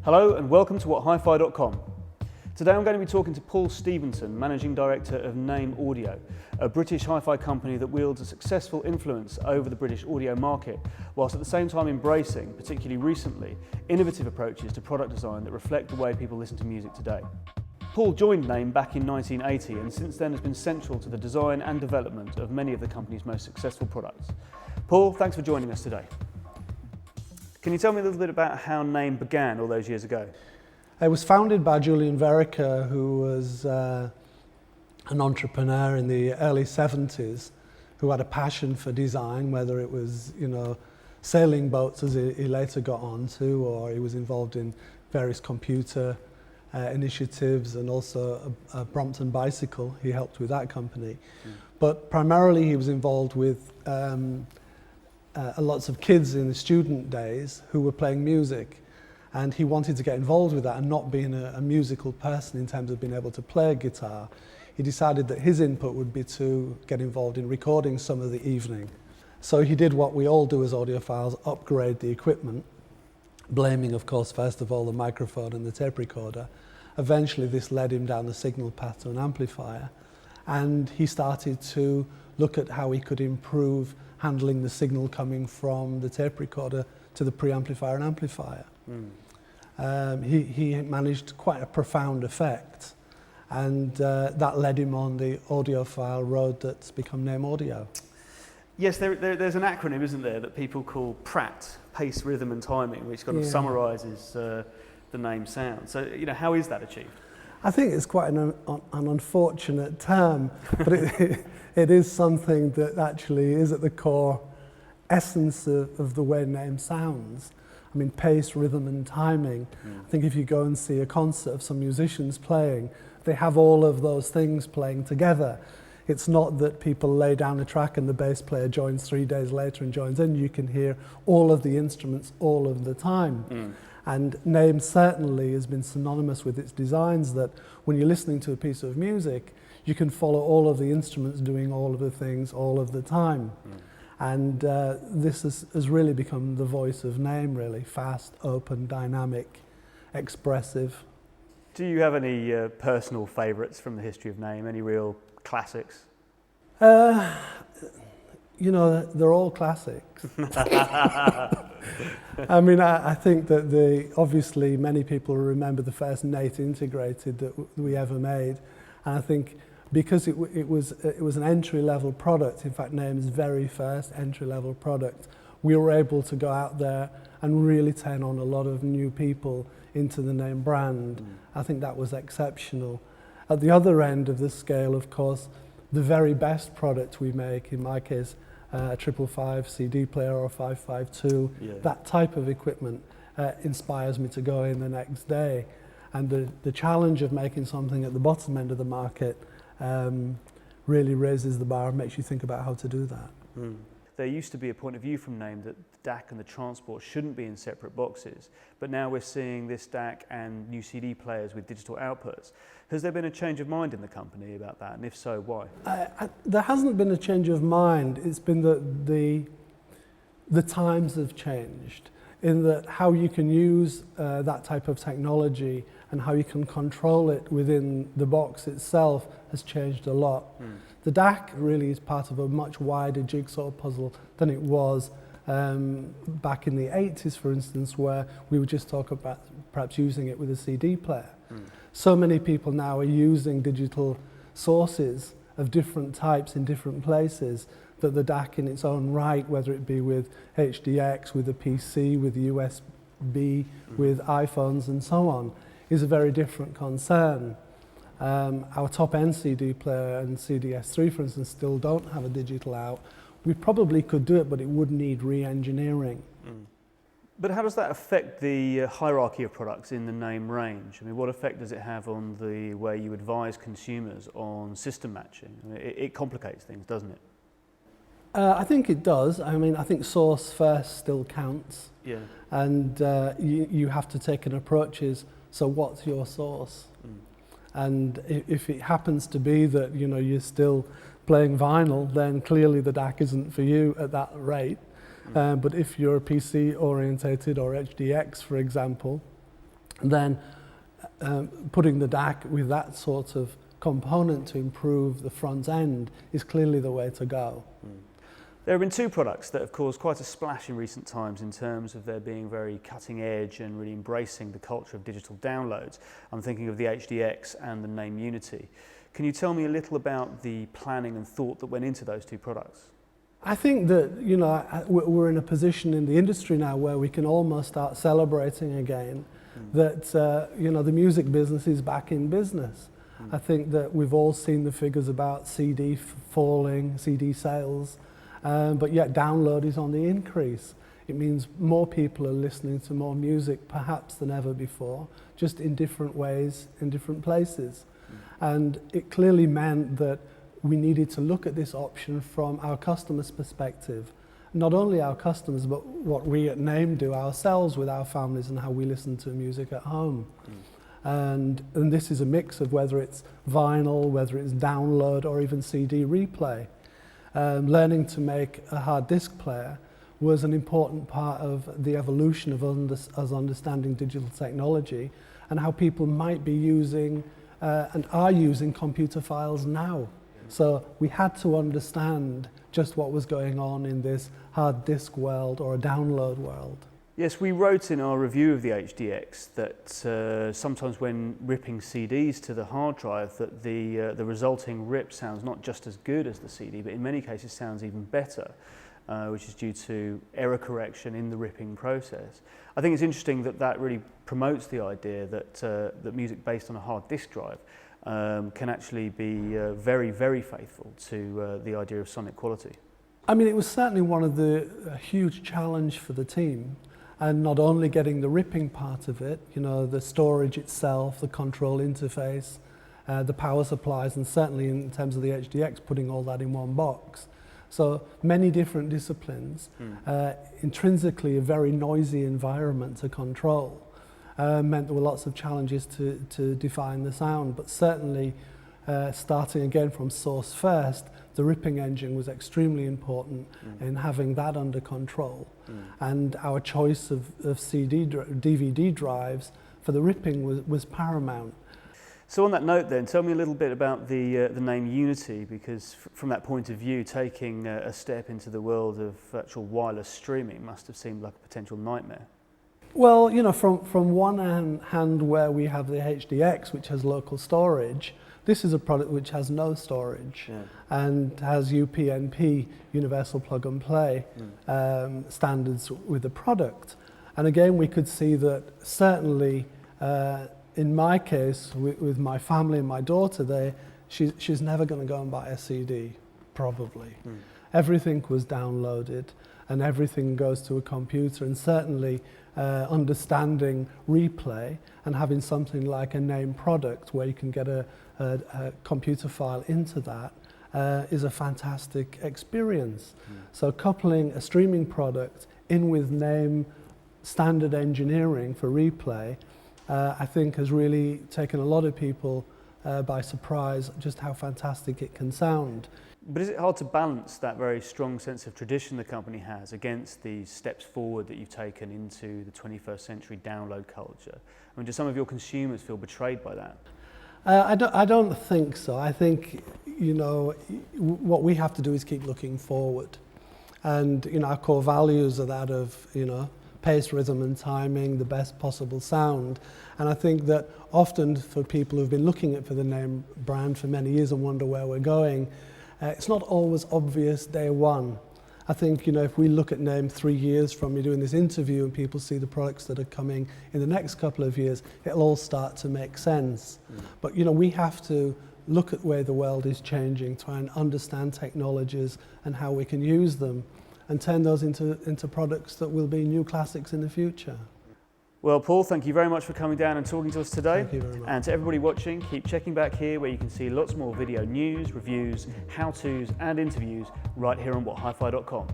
Hello and welcome to whathifi.com. Today I'm going to be talking to Paul Stevenson, Managing Director of Naim Audio, a British hi-fi company that wields a successful influence over the British audio market, whilst at the same time embracing, particularly recently, innovative approaches to product design that reflect the way people listen to music today. Paul joined Naim back in 1980 and since then has been central to the design and development of many of the company's most successful products. Paul, thanks for joining us today. Can you tell me a little bit about how Naim began all those years ago? It was founded by Julian Verica, who was an entrepreneur in the early 70s, who had a passion for design, whether it was, sailing boats as he later got onto, or he was involved in various computer initiatives and also a Brompton bicycle. He helped with that company. But primarily he was involved with lots of kids in the student days who were playing music, and he wanted to get involved with that, and not being a musical person in terms of being able to play a guitar, he decided that his input would be to get involved in recording some of the evening. So he did what we all do as audiophiles, upgrade the equipment, blaming of course first of all the microphone and the tape recorder. Eventually this led him down the signal path to an amplifier, and he started to look at how he could improve handling the signal coming from the tape recorder to the preamplifier and amplifier. He managed quite a profound effect, and that led him on the audiophile road that's become Naim Audio. Yes, there's an acronym, isn't there, that people call PRAT, pace, rhythm and timing, which kind of summarises the Naim sound. So, how is that achieved? I think it's quite an unfortunate term, but it is something that actually is at the core essence of the way Naim sounds. I mean, pace, rhythm and timing. I think if you go and see a concert of some musicians playing, they have all of those things playing together. It's not that people lay down a track and the bass player joins 3 days later and joins in. You can hear all of the instruments all of the time. And Naim certainly has been synonymous with its designs, that when you're listening to a piece of music, you can follow all of the instruments doing all of the things all of the time. And this has really become the voice of Naim, really. Fast, open, dynamic, expressive. Do you have any personal favourites from the history of Naim? Any real classics? They're all classics. I mean, I think that obviously many people remember the first Nate integrated that we ever made, and I think because it was an entry-level product, in fact Naim's very first entry-level product, we were able to go out there and really turn on a lot of new people into the Naim brand. I think that was exceptional. At the other end of the scale, of course, the very best product we make, in my case, a 555 CD player or a 552, that type of equipment inspires me to go in the next day. And the challenge of making something at the bottom end of the market really raises the bar and makes you think about how to do that. There used to be a point of view from Naim that the DAC and the transport shouldn't be in separate boxes, but now we're seeing this DAC and new CD players with digital outputs. Has there been a change of mind in the company about that, and if so, why? There hasn't been a change of mind. It's been that the times have changed, in that how you can use that type of technology and how you can control it within the box itself has changed a lot. The DAC really is part of a much wider jigsaw puzzle than it was back in the 80s, for instance, where we would just talk about perhaps using it with a CD player. So many people now are using digital sources of different types in different places that the DAC in its own right, whether it be with HDX, with a PC, with USB, with iPhones and so on, is a very different concern. Our top-end CD player and CDS3, for instance, still don't have a digital out. We probably could do it, but it would need re-engineering. But how does that affect the hierarchy of products in the Naim range? I mean, what effect does it have on the way you advise consumers on system matching? I mean, it complicates things, doesn't it? I think it does. I mean, I think source first still counts. And you have to take an approach is, so what's your source? And if it happens to be that you're still playing vinyl, then clearly the DAC isn't for you at that rate. But if you're PC orientated or HDX, for example, then putting the DAC with that sort of component to improve the front end is clearly the way to go. There have been two products that have caused quite a splash in recent times in terms of their being very cutting edge and really embracing the culture of digital downloads. I'm thinking of the HDX and the Naim Unity. Can you tell me a little about the planning and thought that went into those two products? I think that, you know, we're in a position in the industry now where we can almost start celebrating again that, you know, the music business is back in business. I think that we've all seen the figures about CD falling, CD sales, but yet download is on the increase. It means more people are listening to more music perhaps than ever before, just in different ways, in different places. And it clearly meant that we needed to look at this option from our customers' perspective. Not only our customers, but what we at Naim do ourselves with our families and how we listen to music at home. And this is a mix of whether it's vinyl, whether it's download, or even CD replay. Learning to make a hard disk player was an important part of the evolution of us understanding digital technology and how people might be using and are using computer files now. So we had to understand just what was going on in this hard disk world or a download world. Yes, we wrote in our review of the HDX that sometimes when ripping CDs to the hard drive that the resulting rip sounds not just as good as the CD, but in many cases sounds even better, which is due to error correction in the ripping process. I think it's interesting that that really promotes the idea that, that music based on a hard disk drive can actually be very, very faithful to the idea of sonic quality. I mean, it was certainly one of the huge challenge for the team. And not only getting the ripping part of it, you know, the storage itself, the control interface, the power supplies, and certainly in terms of the HDX, putting all that in one box. So many different disciplines, intrinsically a very noisy environment to control, meant there were lots of challenges to define the sound, but certainly starting again from source first, the ripping engine was extremely important in having that under control. And our choice of DVD drives for the ripping was paramount. So on that note then, tell me a little bit about the Naim Unity, because from that point of view, taking a step into the world of virtual wireless streaming must have seemed like a potential nightmare. Well, you know, from one hand where we have the HDX, which has local storage, this is a product which has no storage and has UPnP, Universal Plug and Play, standards with the product. And again, we could see that certainly in my case, with my family and my daughter, she's never going to go and buy a CD, probably. Everything was downloaded and everything goes to a computer, and certainly understanding replay and having something like a Naim product where you can get a computer file into that is a fantastic experience. So coupling a streaming product in with Naim standard engineering for replay, I think has really taken a lot of people by surprise just how fantastic it can sound. But is it hard to balance that very strong sense of tradition the company has against these steps forward that you've taken into the 21st century download culture? I mean, do some of your consumers feel betrayed by that? I don't think so. I think, you know, what we have to do is keep looking forward. And, you know, our core values are that of, you know, pace, rhythm and timing, the best possible sound. And I think that often for people who've been looking for the Naim brand for many years and wonder where we're going, it's not always obvious day one. I think, you know, if we look at Naim 3 years from me doing this interview and people see the products that are coming in the next couple of years, it'll all start to make sense. But, you know, we have to look at where the world is changing, try and understand technologies and how we can use them and turn those into products that will be new classics in the future. Well, Paul, thank you very much for coming down and talking to us today. Thank you very much. And to everybody watching, keep checking back here where you can see lots more video news, reviews, how-tos and interviews right here on whathifi.com.